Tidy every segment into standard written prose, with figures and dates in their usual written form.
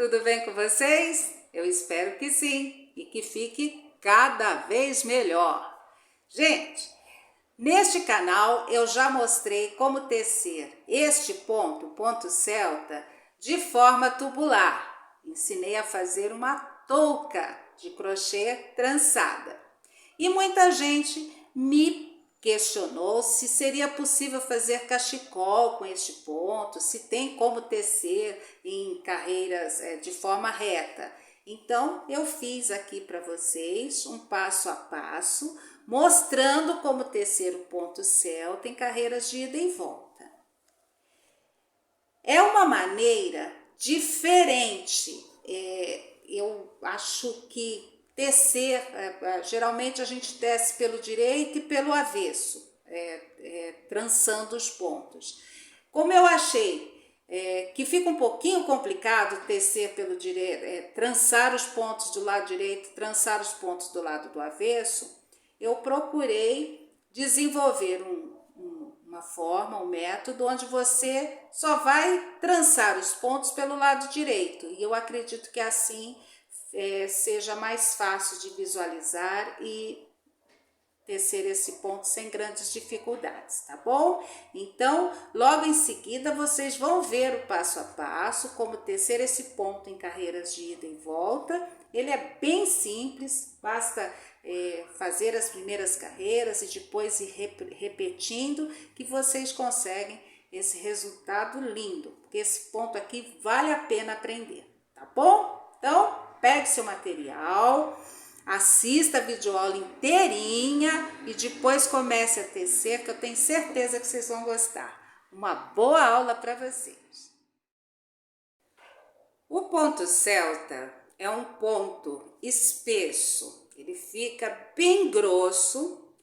Tudo bem com vocês? Eu espero que sim e que fique cada vez melhor. Gente, neste canal eu já mostrei como tecer este ponto, ponto celta, de forma tubular. Ensinei a fazer uma touca de crochê trançada. E muita gente me questionou se seria possível fazer cachecol com este ponto, se tem como tecer em carreiras de forma reta. Então, eu fiz aqui para vocês um passo a passo, mostrando como tecer o ponto celta em carreiras de ida e volta. É uma maneira diferente, eu acho que tecer, geralmente a gente tece pelo direito e pelo avesso, trançando os pontos. Como eu achei que fica um pouquinho complicado tecer pelo direito, trançar os pontos do lado direito, trançar os pontos do lado do avesso, eu procurei desenvolver uma forma, um método onde você só vai trançar os pontos pelo lado direito. E eu acredito que assim seja mais fácil de visualizar e tecer esse ponto sem grandes dificuldades, tá bom? Então, logo em seguida, vocês vão ver o passo a passo, como tecer esse ponto em carreiras de ida e volta. Ele é bem simples, basta fazer as primeiras carreiras e depois ir repetindo, que vocês conseguem esse resultado lindo, porque esse ponto aqui vale a pena aprender, tá bom? Então, pegue seu material, assista a videoaula inteirinha e depois comece a tecer, que eu tenho certeza que vocês vão gostar. Uma boa aula para vocês! O ponto celta é um ponto espesso, ele fica bem grosso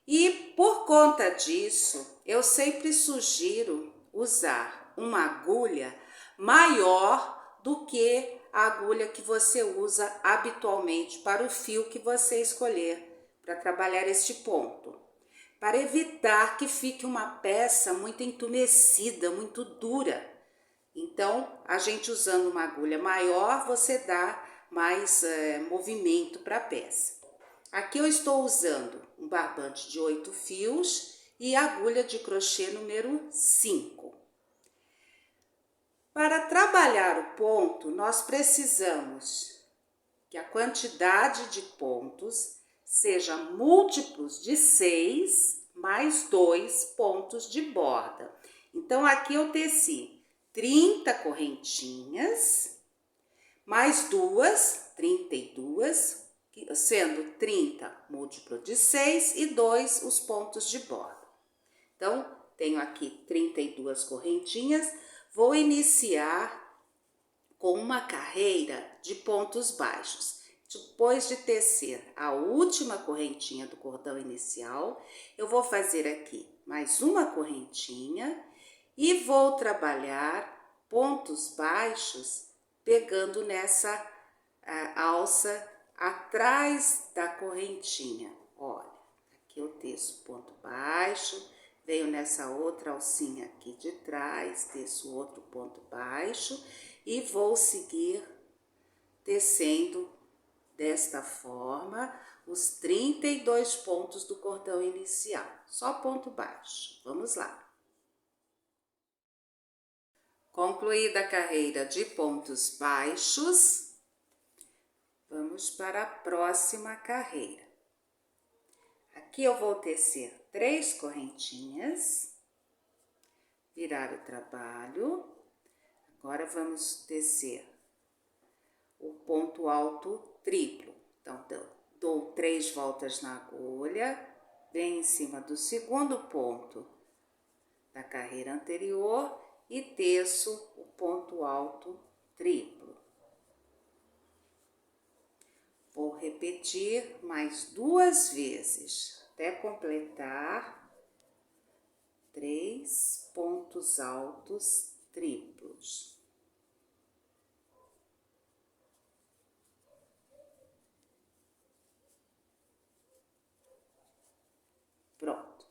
e por conta disso eu sempre sugiro usar uma agulha maior do que a agulha que você usa habitualmente para o fio que você escolher para trabalhar este ponto, para evitar que fique uma peça muito entumecida, muito dura. Então, a gente usando uma agulha maior, você dá mais movimento para a peça. Aqui eu estou usando um barbante de 8 fios e agulha de crochê número 5. Para trabalhar o ponto, nós precisamos que a quantidade de pontos seja múltiplos de 6 mais 2 pontos de borda. Então, aqui eu teci 30 correntinhas, mais 2, 32, sendo 30 múltiplo de 6 e 2 os pontos de borda. Então, tenho aqui 32 correntinhas, vou iniciar com uma carreira de pontos baixos. Depois de tecer a última correntinha do cordão inicial, eu vou fazer aqui mais uma correntinha e vou trabalhar pontos baixos pegando nessa alça atrás da correntinha. Olha, aqui eu teço ponto baixo, venho nessa outra alcinha aqui de trás, teço outro ponto baixo e vou seguir tecendo desta forma os 32 pontos do cordão inicial, só ponto baixo. Vamos lá. Concluída a carreira de pontos baixos, vamos para a próxima carreira. Aqui eu vou tecer 3 correntinhas, virar o trabalho. Agora vamos tecer o ponto alto triplo. Então, dou 3 voltas na agulha, venho em cima do segundo ponto da carreira anterior e teço o ponto alto triplo. Vou repetir mais 2 vezes, até completar 3 pontos altos triplos. Pronto,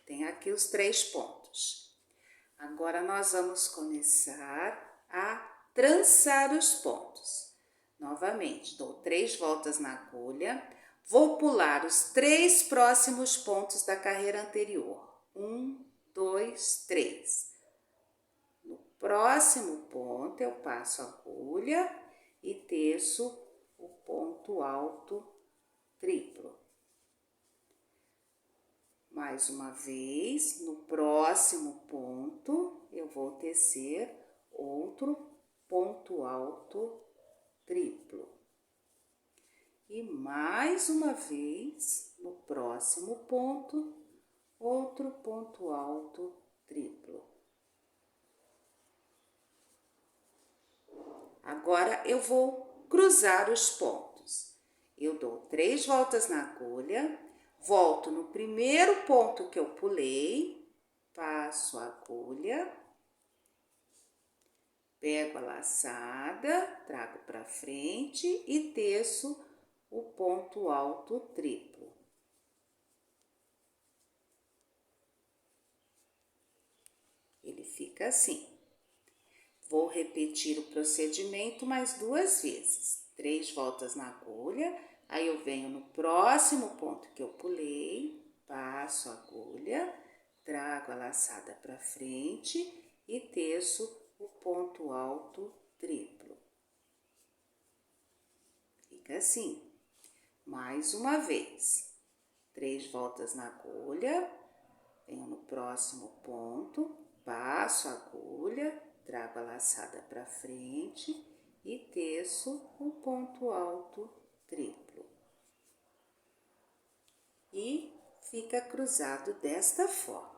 tem aqui os 3 pontos. Agora, nós vamos começar a trançar os pontos. Novamente, dou 3 voltas na agulha, vou pular os 3 próximos pontos da carreira anterior. 1, 2, 3. No próximo ponto, eu passo a agulha e teço o ponto alto triplo. Mais uma vez, no próximo ponto, eu vou tecer outro ponto alto triplo. E mais uma vez, no próximo ponto, outro ponto alto triplo. Agora, eu vou cruzar os pontos. Eu dou 3 voltas na agulha, volto no primeiro ponto que eu pulei, passo a agulha, pego a laçada, trago para frente e teço o ponto alto triplo. Ele fica assim. Vou repetir o procedimento mais 2 vezes. 3 voltas na agulha, aí eu venho no próximo ponto que eu pulei, passo a agulha, trago a laçada para frente e teço o ponto alto triplo. Fica assim. Mais uma vez. 3 voltas na agulha, venho no próximo ponto, passo a agulha, trago a laçada para frente e teço o ponto alto triplo. E fica cruzado desta forma.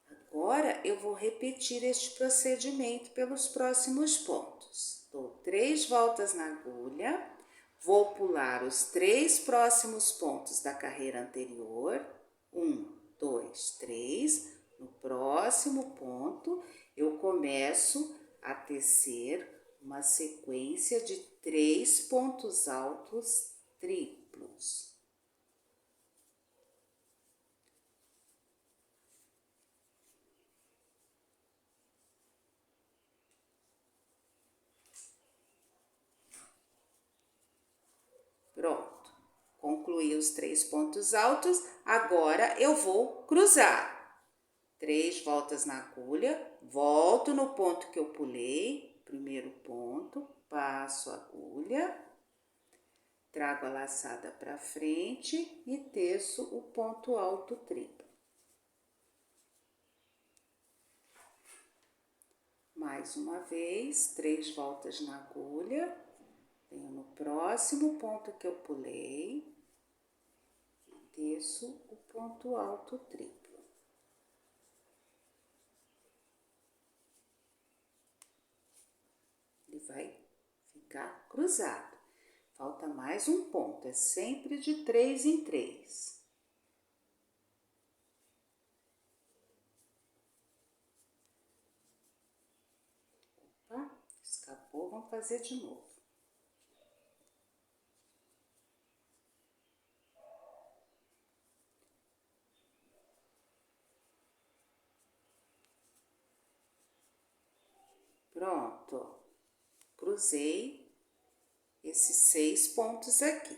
Agora, eu vou repetir este procedimento pelos próximos pontos. Dou 3 voltas na agulha, vou pular os 3 próximos pontos da carreira anterior. 1, 2, 3. No próximo ponto, eu começo a tecer uma sequência de 3 pontos altos triplos. Pronto, concluí os 3 pontos altos, agora eu vou cruzar. 3 voltas na agulha, volto no ponto que eu pulei, primeiro ponto, passo a agulha, trago a laçada para frente e teço o ponto alto triplo. Mais uma vez, 3 voltas na agulha, venho no próximo ponto que eu pulei e teço o ponto alto triplo. Ele vai ficar cruzado. Falta mais um ponto, é sempre de 3 em 3. Opa, escapou, vamos fazer de novo. Pronto, cruzei esses 6 pontos aqui.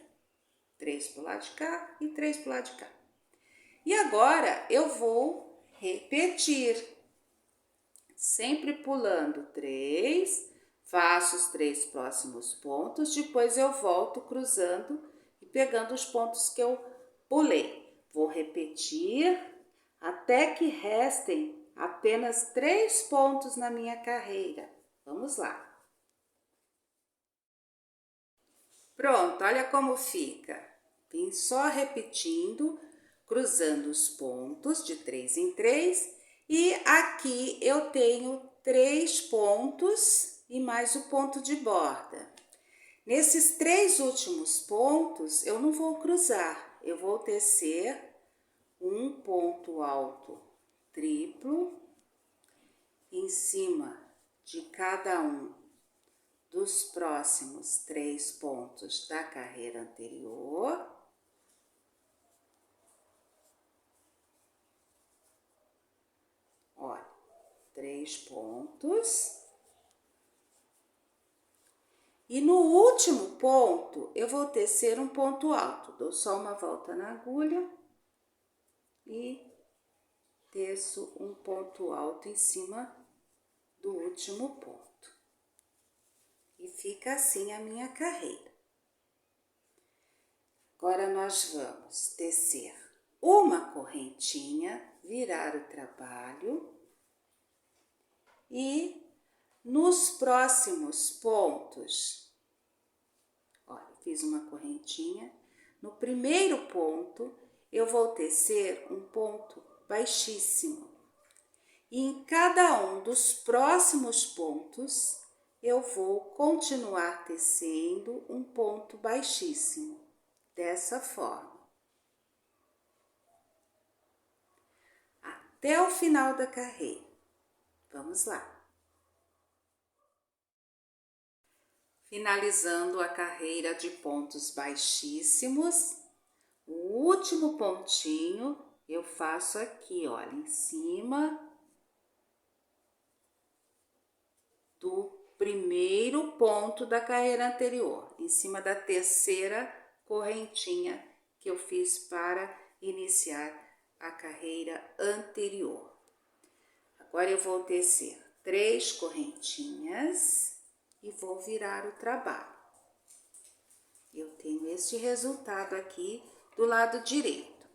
3 pro lado de cá e 3 pro lado de cá. E agora, eu vou repetir. Sempre pulando 3, faço os 3 próximos pontos, depois eu volto cruzando e pegando os pontos que eu pulei. Vou repetir até que restem apenas 3 pontos na minha carreira. Vamos lá. Pronto, olha como fica. Vim só repetindo, cruzando os pontos de 3 em 3 e aqui eu tenho 3 pontos e mais o ponto de borda. Nesses 3 últimos pontos eu não vou cruzar, eu vou tecer um ponto alto triplo em cima de cada um dos próximos 3 pontos da carreira anterior. Olha, 3 pontos E no último ponto, eu vou tecer um ponto alto. Dou só uma volta na agulha e teço um ponto alto em cima do último ponto. E fica assim a minha carreira. Agora, nós vamos tecer uma correntinha, virar o trabalho e nos próximos pontos, olha, fiz uma correntinha. No primeiro ponto, eu vou tecer um ponto baixíssimo. E em cada um dos próximos pontos, eu vou continuar tecendo um ponto baixíssimo, dessa forma. Até o final da carreira. Vamos lá. Finalizando a carreira de pontos baixíssimos, o último pontinho eu faço aqui, olha, em cima do primeiro ponto da carreira anterior, em cima da terceira correntinha que eu fiz para iniciar a carreira anterior. Agora eu vou tecer 3 correntinhas e vou virar o trabalho. Eu tenho este resultado aqui do lado direito.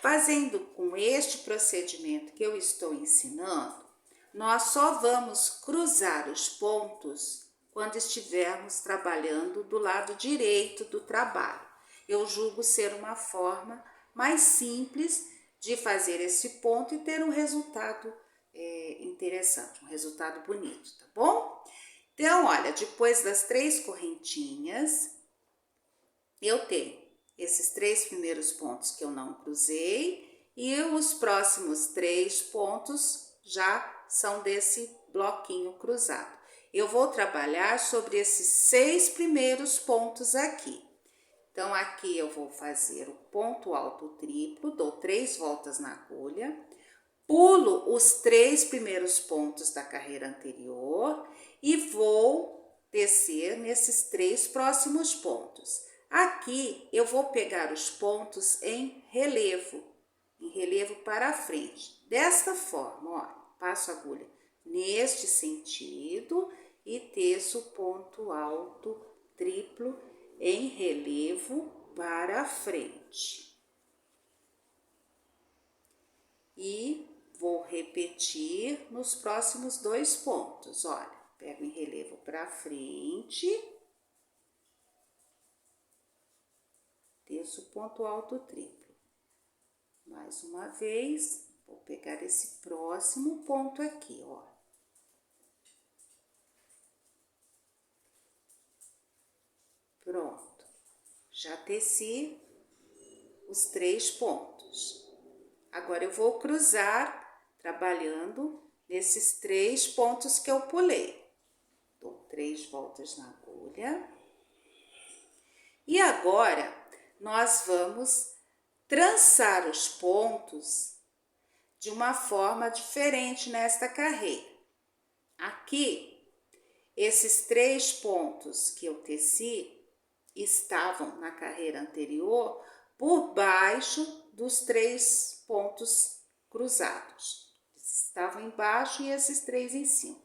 Fazendo com este procedimento que eu estou ensinando, nós só vamos cruzar os pontos quando estivermos trabalhando do lado direito do trabalho. Eu julgo ser uma forma mais simples de fazer esse ponto e ter um resultado interessante, um resultado bonito, tá bom? Então, olha, depois das 3 correntinhas, eu tenho esses 3 primeiros pontos que eu não cruzei e os próximos 3 pontos já são desse bloquinho cruzado. Eu vou trabalhar sobre esses 6 primeiros pontos aqui. Então, aqui eu vou fazer o ponto alto triplo, dou 3 voltas na agulha, pulo os 3 primeiros pontos da carreira anterior e vou tecer nesses 3 próximos pontos. Aqui eu vou pegar os pontos em relevo para frente. Desta forma, ó, passo a agulha neste sentido e teço o ponto alto triplo em relevo para frente. E vou repetir nos próximos 2 pontos, olha, pego em relevo para frente, teço ponto alto triplo. Mais uma vez, vou pegar esse próximo ponto aqui, ó. Pronto, já teci os 3 pontos. Agora, eu vou cruzar trabalhando nesses 3 pontos que eu pulei. Dou 3 voltas na agulha. E agora, nós vamos trançar os pontos de uma forma diferente nesta carreira. Aqui, esses 3 pontos que eu teci estavam na carreira anterior por baixo dos 3 pontos cruzados. Eles estavam embaixo e esses 3 em cima.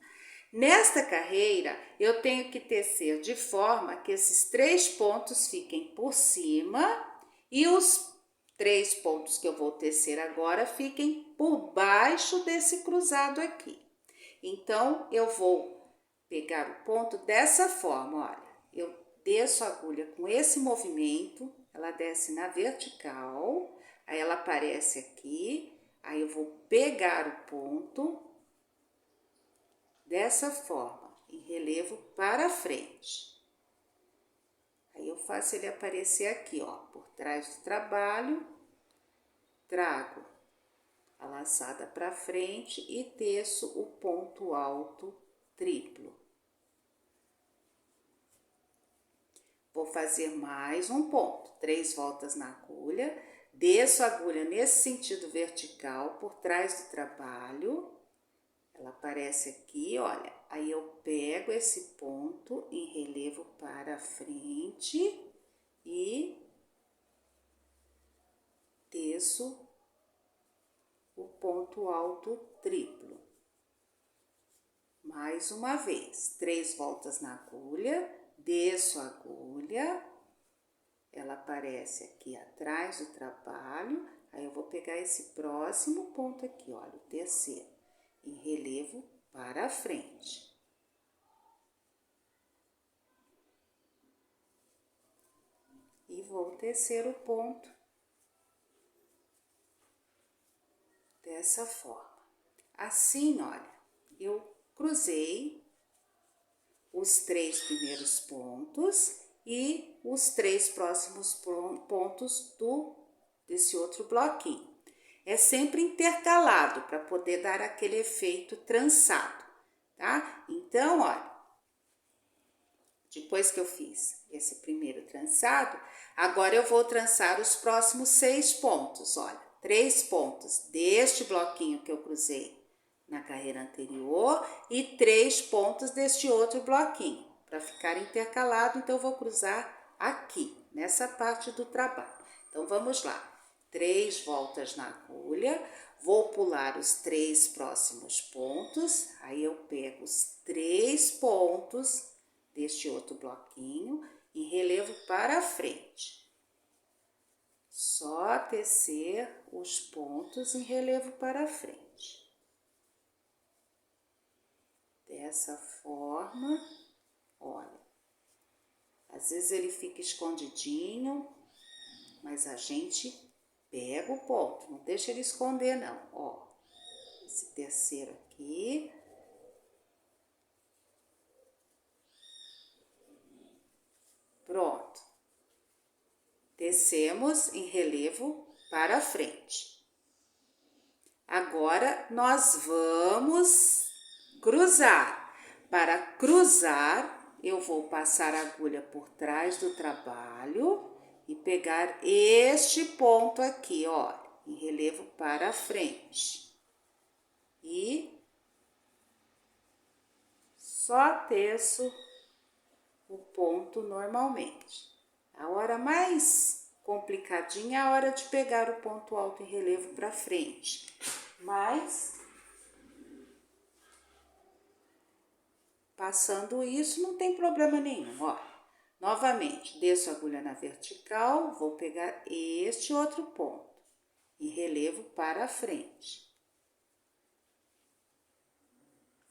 Nesta carreira, eu tenho que tecer de forma que esses 3 pontos fiquem por cima e os 3 pontos que eu vou tecer agora fiquem por baixo desse cruzado aqui. Então, eu vou pegar o ponto dessa forma, olha. Eu desço a agulha com esse movimento, ela desce na vertical, aí ela aparece aqui, aí eu vou pegar o ponto dessa forma, em relevo para frente. Aí eu faço ele aparecer aqui, ó, por trás do trabalho, trago a laçada para frente e teço o ponto alto triplo. Vou fazer mais um ponto, 3 voltas na agulha, desço a agulha nesse sentido vertical por trás do trabalho, Ela aparece aqui, olha. Aí eu pego esse ponto em relevo para frente e teço o ponto alto triplo. Mais uma vez, 3 voltas na agulha, desço a agulha, ela aparece aqui atrás do trabalho, aí eu vou pegar esse próximo ponto aqui, olha, o terceiro, em relevo para frente. E vou tecer o ponto dessa forma. Assim, olha, eu cruzei os 3 primeiros pontos e os 3 próximos pontos desse outro bloquinho. É sempre intercalado para poder dar aquele efeito trançado, tá? Então, olha, depois que eu fiz esse primeiro trançado, agora eu vou trançar os próximos 6 pontos, olha, 3 pontos deste bloquinho que eu cruzei na carreira anterior e 3 pontos deste outro bloquinho, para ficar intercalado, então eu vou cruzar aqui, nessa parte do trabalho. Então, vamos lá. 3 voltas na agulha, vou pular os 3 próximos pontos, aí eu pego os 3 pontos deste outro bloquinho em relevo para frente. Só tecer os pontos em relevo para frente. Dessa forma, olha, às vezes ele fica escondidinho, mas a gente pega o ponto, não deixa ele esconder não, ó, esse terceiro aqui, pronto, tecemos em relevo para frente. Agora, nós vamos cruzar. Para cruzar, eu vou passar a agulha por trás do trabalho e pegar este ponto aqui, ó, em relevo para frente. E só teço o ponto normalmente. A hora mais complicadinha é a hora de pegar o ponto alto em relevo para frente. Mas passando isso, não tem problema nenhum, ó. Novamente, desço a agulha na vertical, vou pegar este outro ponto em relevo para frente.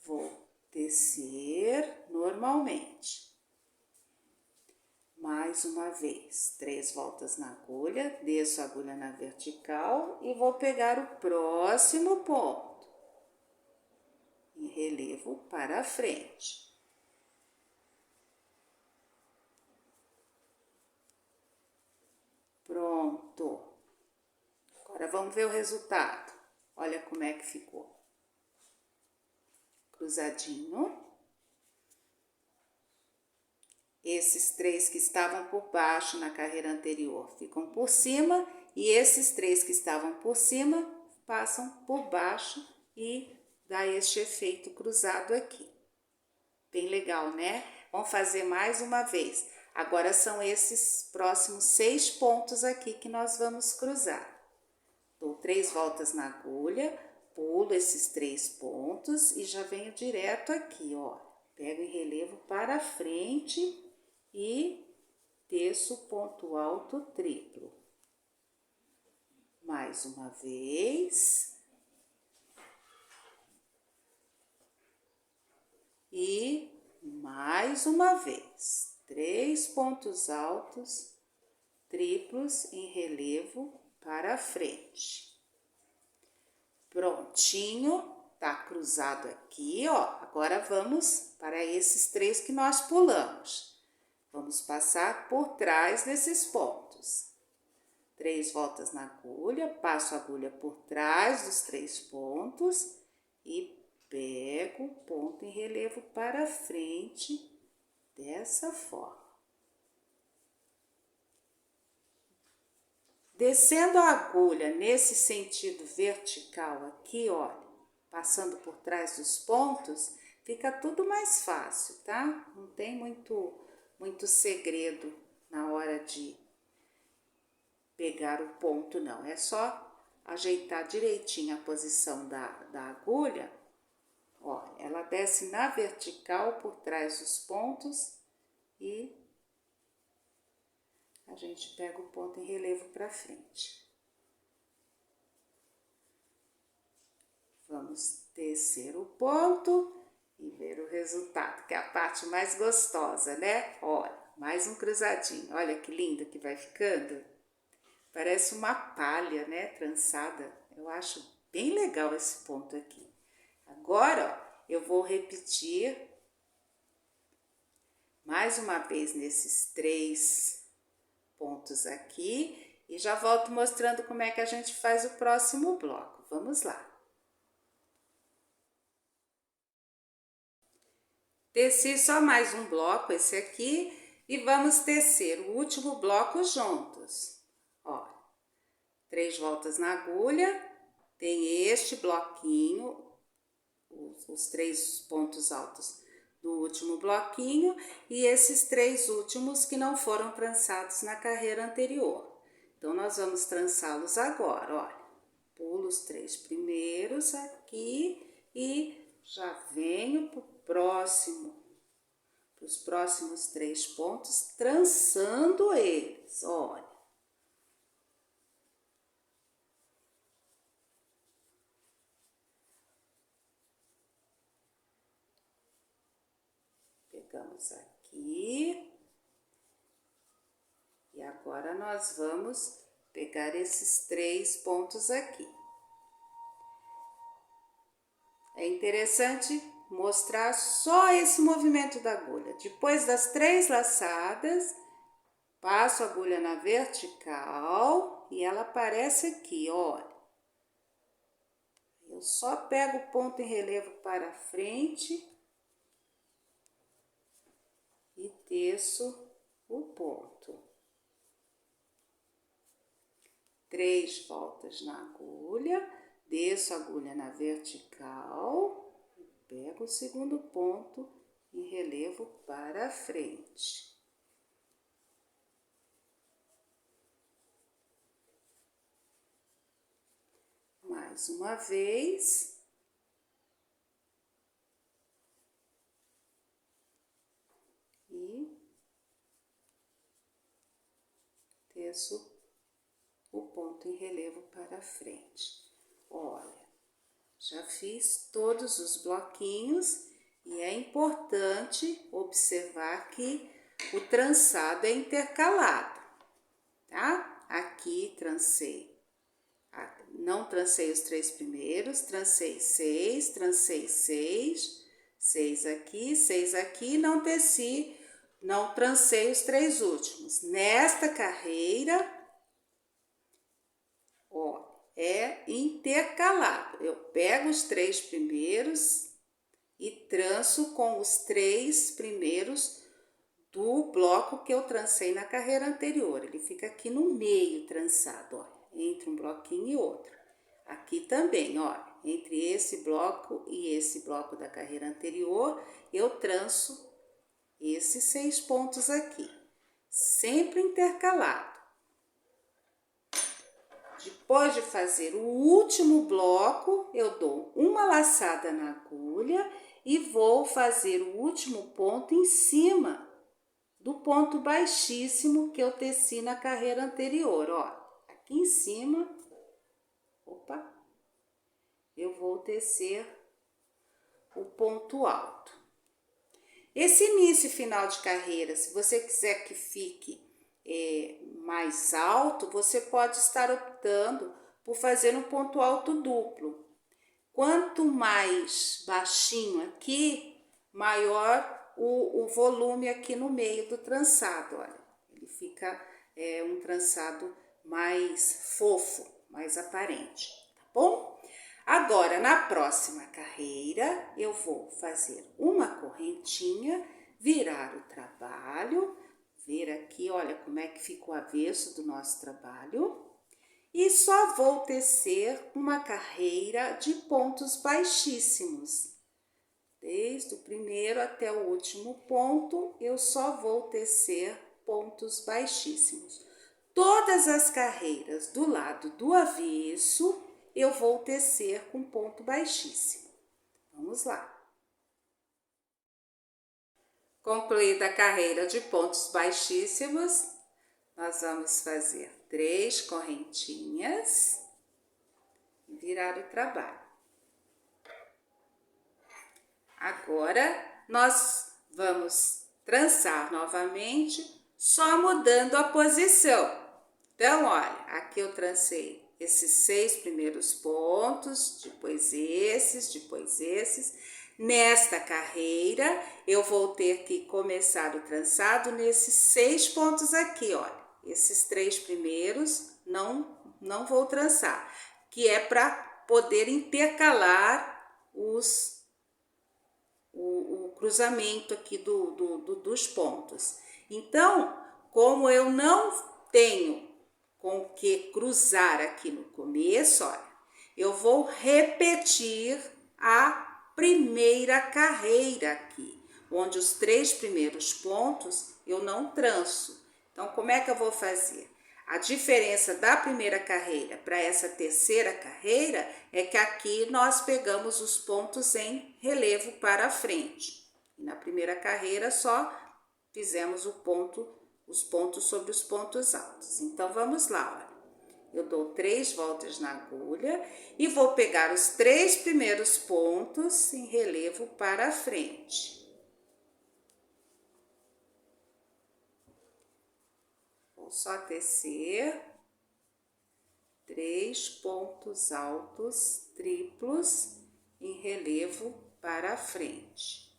Vou tecer normalmente. Mais uma vez, 3 voltas na agulha, desço a agulha na vertical e vou pegar o próximo ponto em relevo para frente. Pronto. Agora vamos ver o resultado. Olha como é que ficou. Cruzadinho. Esses 3 que estavam por baixo na carreira anterior ficam por cima e esses 3 que estavam por cima passam por baixo e dá este efeito cruzado aqui. Bem legal, né? Vamos fazer mais uma vez. Agora são esses próximos 6 pontos aqui que nós vamos cruzar. Dou 3 voltas na agulha, pulo esses 3 pontos e já venho direto aqui, ó. Pego em relevo para frente e teço o ponto alto triplo. Mais uma vez. E mais uma vez. 3 pontos altos triplos em relevo para frente. Prontinho, tá cruzado aqui, ó. Agora vamos para esses 3 que nós pulamos. Vamos passar por trás desses pontos. 3 voltas na agulha, passo a agulha por trás dos 3 pontos e pego o ponto em relevo para frente dessa forma. Descendo a agulha nesse sentido vertical aqui, olha, passando por trás dos pontos, fica tudo mais fácil, tá? Não tem muito segredo na hora de pegar o ponto, não. É só ajeitar direitinho a posição da agulha. Ó, ela desce na vertical por trás dos pontos e a gente pega o ponto em relevo para frente. Vamos descer o ponto e ver o resultado, que é a parte mais gostosa, né? Olha, mais um cruzadinho. Olha que lindo que vai ficando. Parece uma palha, né? Trançada. Eu acho bem legal esse ponto aqui. Agora, ó, eu vou repetir mais uma vez nesses 3 pontos aqui e já volto mostrando como é que a gente faz o próximo bloco. Vamos lá. Teci só mais um bloco, esse aqui, e vamos tecer o último bloco juntos. Ó, 3 voltas na agulha, tem este bloquinho, os 3 pontos altos do último bloquinho e esses 3 últimos que não foram trançados na carreira anterior. Então, nós vamos trançá-los agora, olha. Pulo os 3 primeiros aqui e já venho para os próximos 3 pontos, trançando eles, olha. Pegamos aqui. E agora nós vamos pegar esses 3 pontos aqui. É interessante mostrar só esse movimento da agulha. Depois das 3 laçadas, passo a agulha na vertical e ela aparece aqui, olha. Eu só pego o ponto em relevo para frente e teço o ponto. 3 voltas na agulha, desço a agulha na vertical e pego o segundo ponto em relevo para frente. Mais uma vez. E teço o ponto em relevo para frente. Olha, já fiz todos os bloquinhos e é importante observar que o trançado é intercalado, tá? Aqui trancei, não trancei os 3 primeiros, trancei 6, trancei 6, 6 aqui, não teci, não trancei os 3 últimos. Nesta carreira, ó, é intercalado. Eu pego os 3 primeiros e tranço com os 3 primeiros do bloco que eu trancei na carreira anterior. Ele fica aqui no meio trançado, ó, entre um bloquinho e outro. Aqui também, ó, entre esse bloco e esse bloco da carreira anterior, eu tranço esses 6 pontos aqui, sempre intercalado. Depois de fazer o último bloco, eu dou uma laçada na agulha e vou fazer o último ponto em cima do ponto baixíssimo que eu teci na carreira anterior, ó. Aqui em cima, opa, eu vou tecer o ponto alto. Esse início e final de carreira, se você quiser que fique mais alto, você pode estar optando por fazer um ponto alto duplo. Quanto mais baixinho aqui, maior o volume aqui no meio do trançado, olha. Ele fica um trançado mais fofo, mais aparente, tá bom? Agora, na próxima carreira, eu vou fazer uma correntinha, virar o trabalho, ver aqui, olha como é que fica o avesso do nosso trabalho. e só vou tecer uma carreira de pontos baixíssimos. Desde o primeiro até o último ponto, eu só vou tecer pontos baixíssimos. Todas as carreiras do lado do avesso, eu vou tecer com ponto baixíssimo. Vamos lá. Concluída a carreira de pontos baixíssimos, nós vamos fazer 3 correntinhas e virar o trabalho. Agora, nós vamos trançar novamente, só mudando a posição. Então, olha, aqui eu trancei esses 6 primeiros pontos, depois esses. Nesta carreira, eu vou ter que começar o trançado nesses 6 pontos aqui, olha. Esses 3 primeiros não vou trançar, que é para poder intercalar o cruzamento aqui dos pontos. Então, como eu não tenho com que cruzar aqui no começo, olha, eu vou repetir a primeira carreira aqui, onde os 3 primeiros pontos eu não tranço. Então, como é que eu vou fazer? A diferença da primeira carreira para essa terceira carreira é que aqui nós pegamos os pontos em relevo para frente. E na primeira carreira só fizemos os pontos sobre os pontos altos. Então, vamos lá, olha. Eu dou 3 voltas na agulha e vou pegar os 3 primeiros pontos em relevo para frente. Vou só tecer 3 pontos altos triplos em relevo para frente.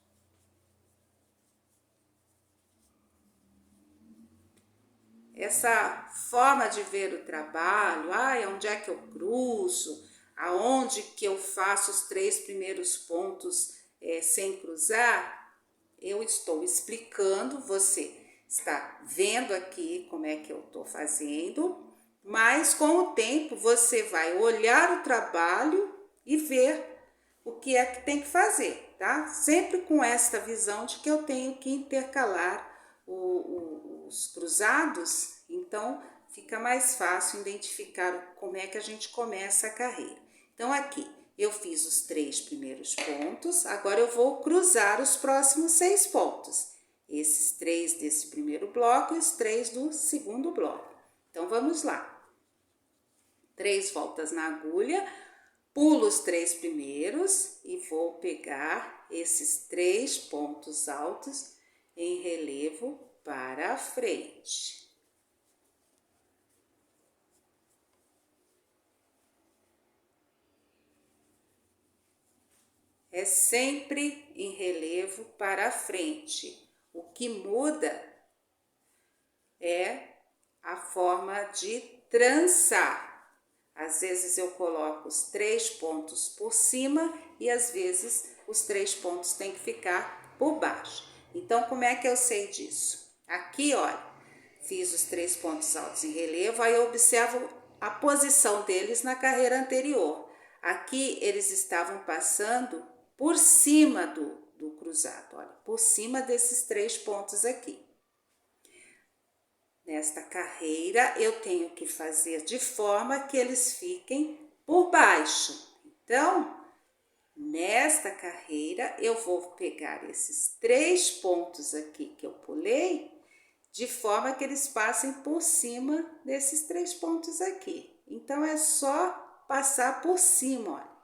Essa forma de ver o trabalho, onde é que eu cruzo, aonde que eu faço os 3 primeiros pontos sem cruzar, eu estou explicando, você está vendo aqui como é que eu estou fazendo, mas com o tempo você vai olhar o trabalho e ver o que é que tem que fazer, tá? Sempre com esta visão de que eu tenho que intercalar os cruzados, então fica mais fácil identificar como é que a gente começa a carreira. Então, aqui eu fiz os 3 primeiros pontos, agora eu vou cruzar os próximos 6 pontos. Esses 3 desse primeiro bloco e os 3 do segundo bloco. Então, vamos lá. 3 voltas na agulha, pulo os 3 primeiros e vou pegar esses 3 pontos altos em relevo para a frente. É sempre em relevo para a frente. O que muda é a forma de trançar. Às vezes eu coloco os 3 pontos por cima e às vezes os 3 pontos têm que ficar por baixo. Então, como é que eu sei disso? Aqui, olha, fiz os 3 pontos altos em relevo, aí eu observo a posição deles na carreira anterior. Aqui eles estavam passando por cima do cruzado, olha, por cima desses 3 pontos aqui. Nesta carreira, eu tenho que fazer de forma que eles fiquem por baixo. Então, nesta carreira, eu vou pegar esses 3 pontos aqui que eu pulei, de forma que eles passem por cima desses 3 pontos aqui. Então, é só passar por cima, olha.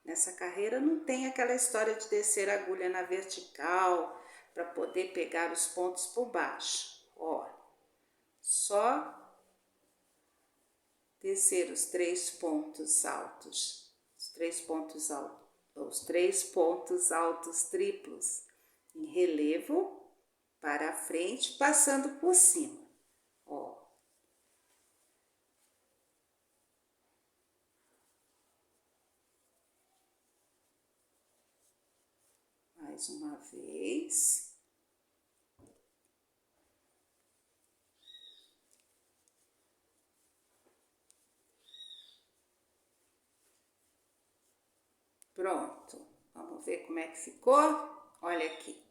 Nessa carreira não tem aquela história de descer a agulha na vertical para poder pegar os pontos por baixo, ó. Só descer os 3 pontos altos, os 3 pontos altos triplos em relevo para a frente, passando por cima, ó. Mais uma vez. Pronto. Vamos ver como é que ficou? Olha aqui.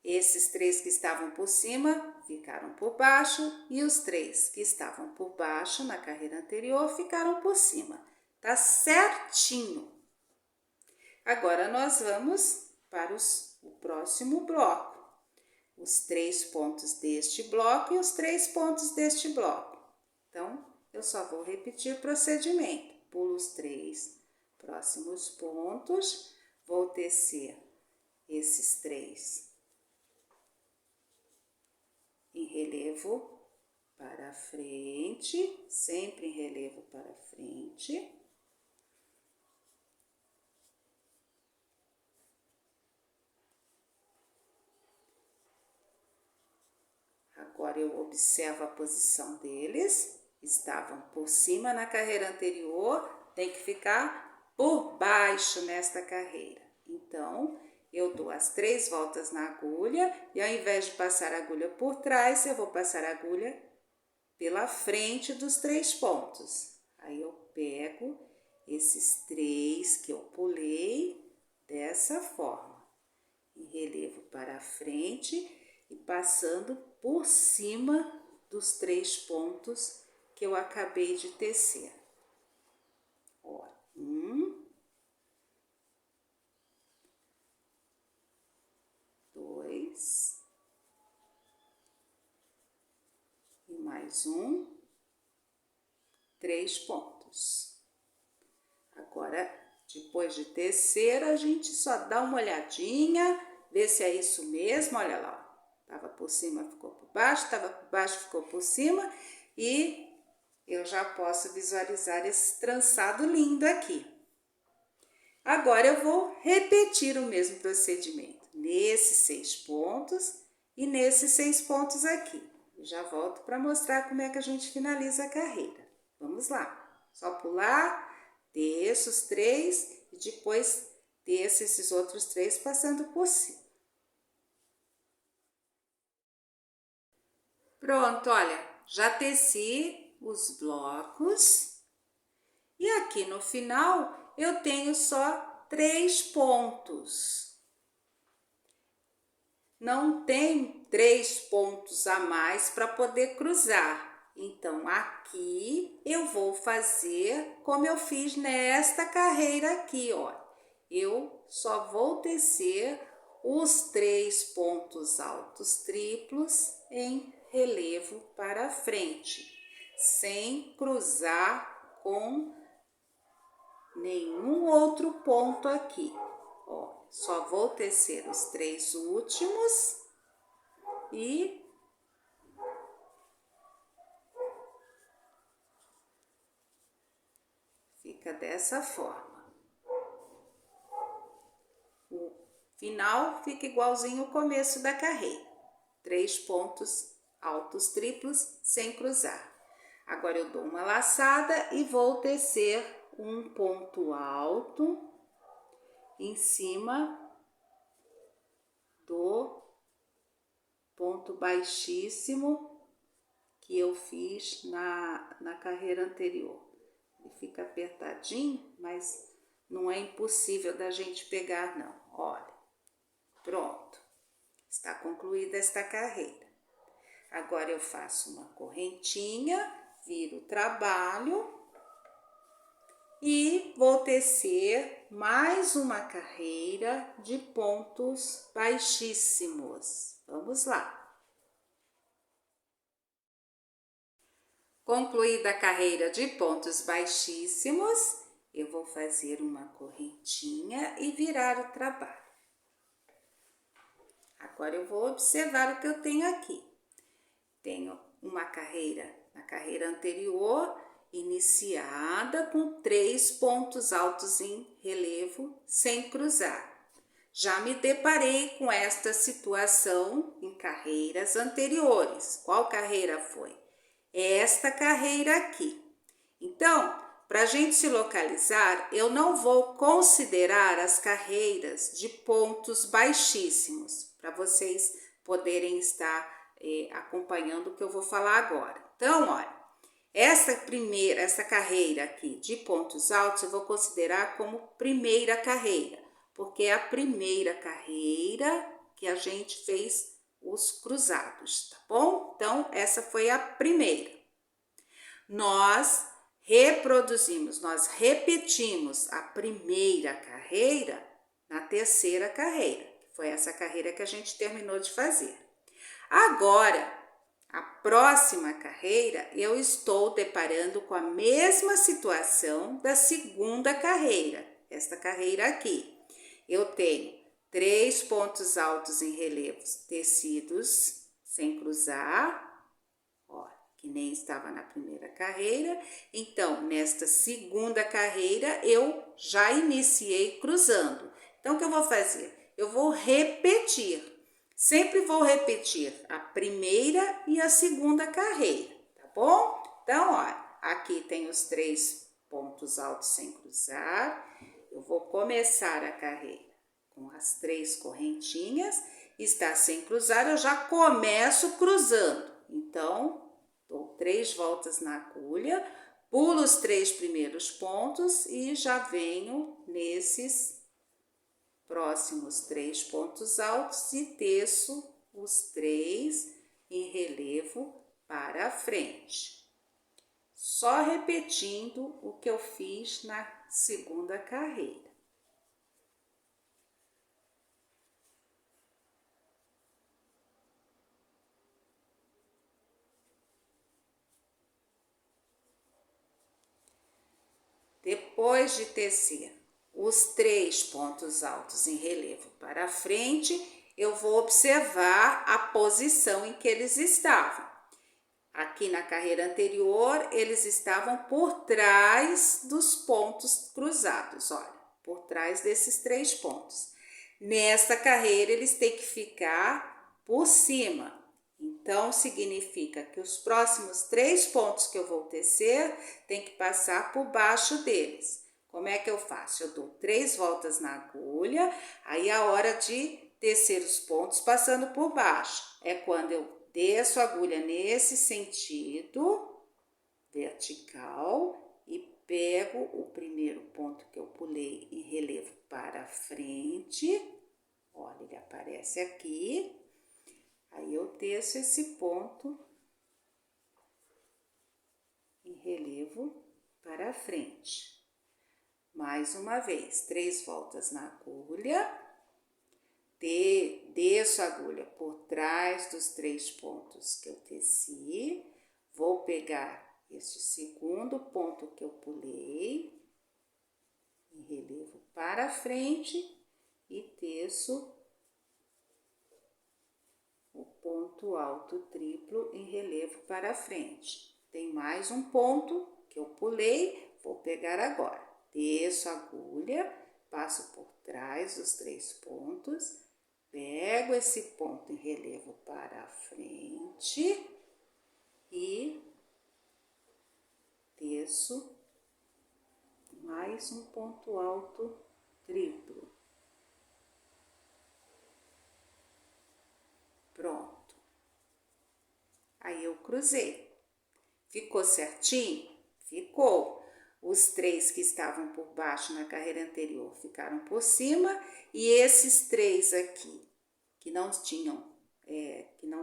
Esses 3 que estavam por cima ficaram por baixo e os 3 que estavam por baixo na carreira anterior ficaram por cima. Tá certinho. Agora nós vamos para o próximo bloco. Os 3 pontos deste bloco e os 3 pontos deste bloco. Então, eu só vou repetir o procedimento. Pulo os 3 próximos pontos, vou tecer esses 3 em relevo para frente, sempre em relevo para frente. Agora eu observo a posição deles, estavam por cima na carreira anterior, tem que ficar por baixo nesta carreira. Então, eu dou as 3 voltas na agulha e ao invés de passar a agulha por trás, eu vou passar a agulha pela frente dos 3 pontos. Aí eu pego esses 3 que eu pulei dessa forma, em relevo para frente e passando por cima dos 3 pontos que eu acabei de tecer. Ó, 1, 2 e mais 1, 3 pontos. Agora, depois de tecer, a gente só dá uma olhadinha, vê se é isso mesmo, olha lá, ó. Tava por cima, ficou por baixo, tava por baixo, ficou por cima e eu já posso visualizar esse trançado lindo aqui. Agora eu vou repetir o mesmo procedimento nesses 6 pontos e nesses 6 pontos aqui. Eu já volto para mostrar como é que a gente finaliza a carreira. Vamos lá, só pular, desço os 3 e depois desço esses outros 3 passando por cima. Pronto, olha, já teci os blocos e aqui no final eu tenho só 3 pontos. Não tem 3 pontos a mais para poder cruzar. Então, aqui eu vou fazer como eu fiz nesta carreira aqui, ó. Eu só vou tecer os 3 pontos altos triplos em relevo para frente, sem cruzar com nenhum outro ponto aqui. Ó, só vou tecer os 3 últimos e fica dessa forma. O final fica igualzinho o começo da carreira. 3 pontos altos triplos sem cruzar. Agora eu dou uma laçada e vou tecer um ponto alto em cima do ponto baixíssimo que eu fiz na carreira anterior. Ele fica apertadinho, mas não é impossível da gente pegar não. Olha, pronto, está concluída esta carreira. Agora eu faço uma correntinha, viro o trabalho e vou tecer mais uma carreira de pontos baixíssimos. Vamos lá. Concluída a carreira de pontos baixíssimos, eu vou fazer uma correntinha e virar o trabalho. Agora eu vou observar o que eu tenho aqui. Tenho uma carreira na carreira anterior, iniciada com 3 pontos altos em relevo sem cruzar. Já me deparei com esta situação em carreiras anteriores. Qual carreira foi? Esta carreira aqui. Então, para a gente se localizar, eu não vou considerar as carreiras de pontos baixíssimos, para vocês poderem estar acompanhando o que eu vou falar agora. Então, olha, Essa carreira aqui de pontos altos eu vou considerar como primeira carreira, porque é a primeira carreira que a gente fez os cruzados, tá bom? Então, essa foi a primeira. Nós nós repetimos a primeira carreira na terceira carreira, que foi essa carreira que a gente terminou de fazer. Agora, a próxima carreira, eu estou deparando com a mesma situação da segunda carreira, esta carreira aqui. Eu tenho 3 pontos altos em relevos tecidos sem cruzar, ó, que nem estava na primeira carreira. Então, nesta segunda carreira, eu já iniciei cruzando. Então, o que eu vou fazer? Eu vou repetir. Sempre vou repetir a primeira e a segunda carreira, tá bom? Então, ó, aqui tem os 3 pontos altos sem cruzar. Eu vou começar a carreira com as 3 correntinhas. Está sem cruzar, eu já começo cruzando. Então, dou 3 voltas na agulha, pulo os 3 primeiros pontos e já venho nesses próximos 3 pontos altos e teço os 3 em relevo para a frente. Só repetindo o que eu fiz na segunda carreira. Depois de tecer os 3 pontos altos em relevo para frente, eu vou observar a posição em que eles estavam. Aqui na carreira anterior, eles estavam por trás dos pontos cruzados, olha, por trás desses 3 pontos. Nesta carreira, eles têm que ficar por cima. Então, significa que os próximos 3 pontos que eu vou tecer, tem que passar por baixo deles. Como é que eu faço? Eu dou 3 voltas na agulha, aí a hora de tecer os pontos passando por baixo. É quando eu desço a agulha nesse sentido, vertical, e pego o primeiro ponto que eu pulei em relevo para frente. Olha, ele aparece aqui. Aí eu teço esse ponto em relevo para frente. Mais uma vez, 3 voltas na agulha, desço a agulha por trás dos 3 pontos que eu teci, vou pegar este segundo ponto que eu pulei em relevo para frente e teço o ponto alto triplo em relevo para frente. Tem mais um ponto que eu pulei, vou pegar agora. Desço a agulha, passo por trás dos 3 pontos, pego esse ponto em relevo para frente e teço mais um ponto alto triplo. Pronto. Aí eu cruzei. Ficou certinho? Ficou. Os 3 que estavam por baixo na carreira anterior ficaram por cima e esses 3 aqui que não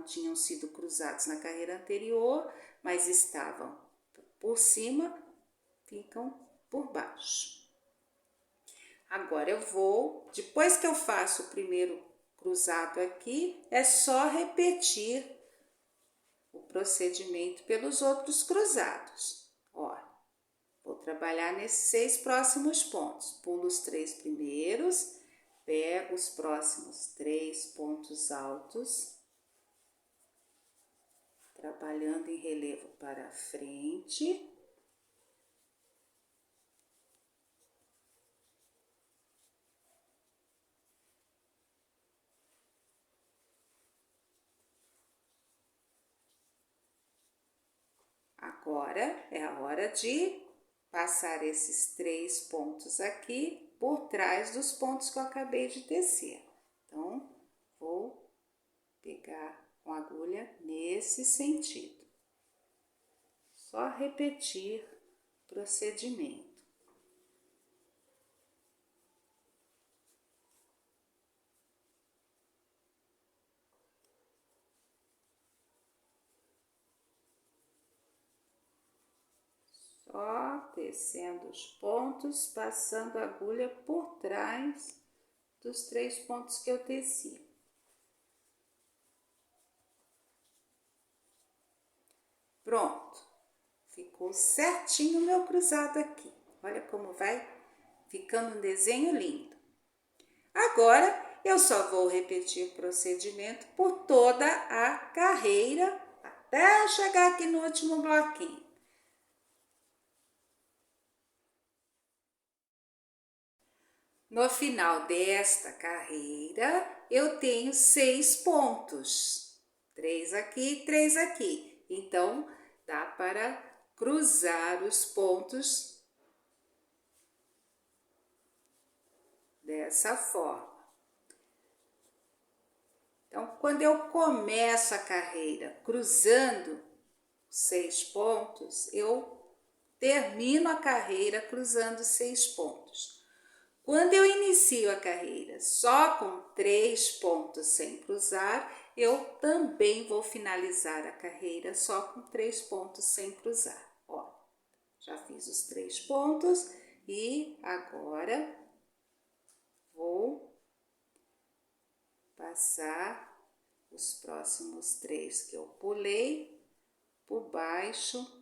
tinham sido cruzados na carreira anterior, mas estavam por cima, ficam por baixo. Agora eu vou, depois que eu faço o primeiro cruzado aqui, é só repetir o procedimento pelos outros cruzados. Ó, vou trabalhar nesses 6 próximos pontos. Pulo os 3 primeiros, pego os próximos 3 pontos altos, trabalhando em relevo para frente. Agora é a hora de passar esses 3 pontos aqui por trás dos pontos que eu acabei de tecer. Então, vou pegar com a agulha nesse sentido. Só repetir o procedimento. Só tecendo os pontos, passando a agulha por trás dos 3 pontos que eu teci. Pronto, ficou certinho o meu cruzado aqui. Olha como vai ficando um desenho lindo. Agora, eu só vou repetir o procedimento por toda a carreira, até chegar aqui no último bloquinho. No final desta carreira, eu tenho 6 pontos. 3 aqui, 3 aqui. Então, dá para cruzar os pontos dessa forma. Então, quando eu começo a carreira cruzando 6 pontos, eu termino a carreira cruzando 6 pontos. Quando eu inicio a carreira só com 3 pontos sem cruzar, eu também vou finalizar a carreira só com 3 pontos sem cruzar. Ó, já fiz os 3 pontos e agora vou passar os próximos 3 que eu pulei por baixo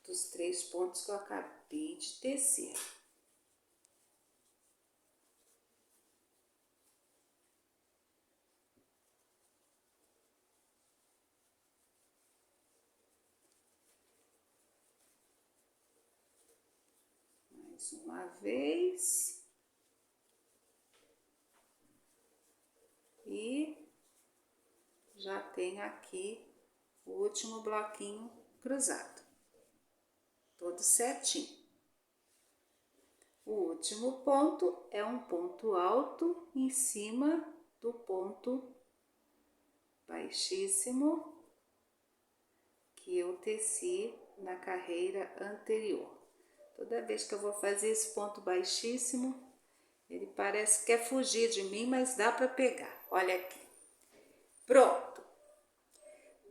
dos 3 pontos que eu acabei de tecer. Mais uma vez. E já tenho aqui o último bloquinho cruzado. Todo certinho. O último ponto é um ponto alto em cima do ponto baixíssimo que eu teci na carreira anterior. Toda vez que eu vou fazer esse ponto baixíssimo, ele parece que quer fugir de mim, mas dá para pegar. Olha aqui. Pronto.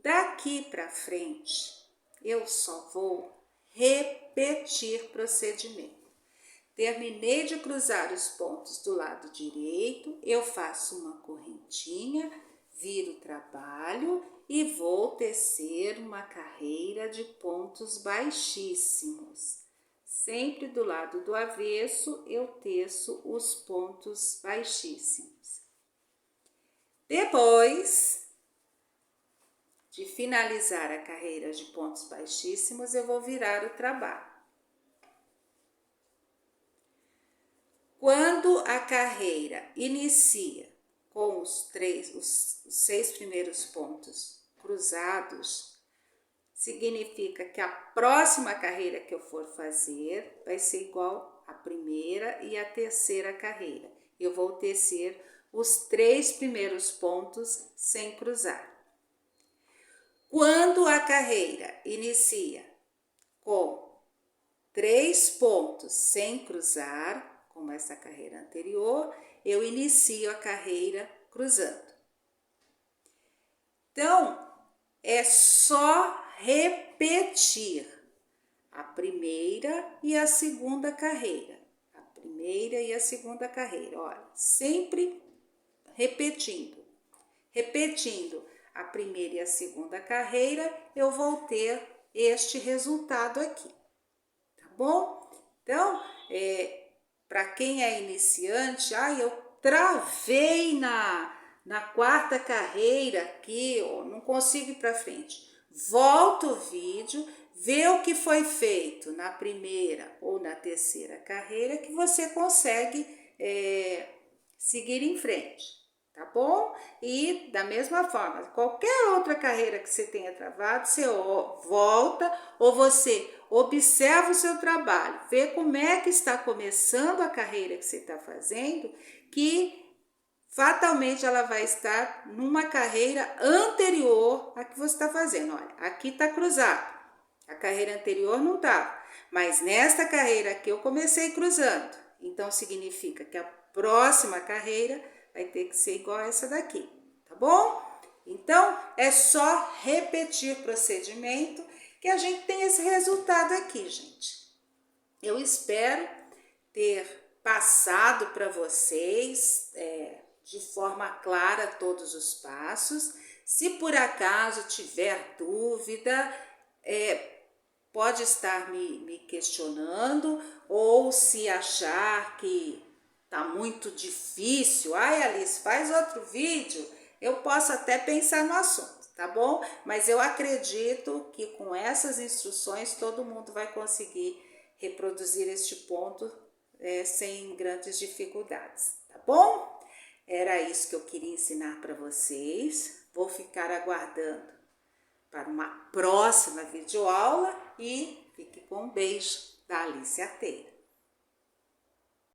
Daqui para frente, eu só vou repetir procedimento. Terminei de cruzar os pontos do lado direito, eu faço uma correntinha, viro o trabalho e vou tecer uma carreira de pontos baixíssimos. Sempre do lado do avesso, eu teço os pontos baixíssimos. Depois de finalizar a carreira de pontos baixíssimos, eu vou virar o trabalho. Quando a carreira inicia com os 6 primeiros pontos cruzados, significa que a próxima carreira que eu for fazer vai ser igual à primeira e à terceira carreira. Eu vou tecer os 3 primeiros pontos sem cruzar. Quando a carreira inicia com 3 pontos sem cruzar, como essa carreira anterior, eu inicio a carreira cruzando. Então, é só repetir a primeira e a segunda carreira. A primeira e a segunda carreira, olha, sempre repetindo. Repetindo a primeira e a segunda carreira, eu vou ter este resultado aqui, tá bom? Então, para quem é iniciante, eu travei na quarta carreira aqui, ó, não consigo ir para frente. Volta o vídeo, vê o que foi feito na primeira ou na terceira carreira que você consegue seguir em frente. Tá bom? E da mesma forma, qualquer outra carreira que você tenha travado, você volta ou você observa o seu trabalho, vê como é que está começando a carreira que você está fazendo, que fatalmente ela vai estar numa carreira anterior à que você está fazendo. Olha, aqui está cruzado, a carreira anterior não estava, mas nesta carreira aqui eu comecei cruzando, então significa que a próxima carreira vai ter que ser igual a essa daqui, tá bom? Então, é só repetir o procedimento que a gente tem esse resultado aqui, gente. Eu espero ter passado para vocês de forma clara todos os passos. Se por acaso tiver dúvida, pode estar me questionando, ou se achar que tá muito difícil, ai Alice, faz outro vídeo, eu posso até pensar no assunto, tá bom? Mas eu acredito que com essas instruções todo mundo vai conseguir reproduzir este ponto sem grandes dificuldades, tá bom? Era isso que eu queria ensinar para vocês. Vou ficar aguardando para uma próxima videoaula e fique com um beijo da Alice Arteira.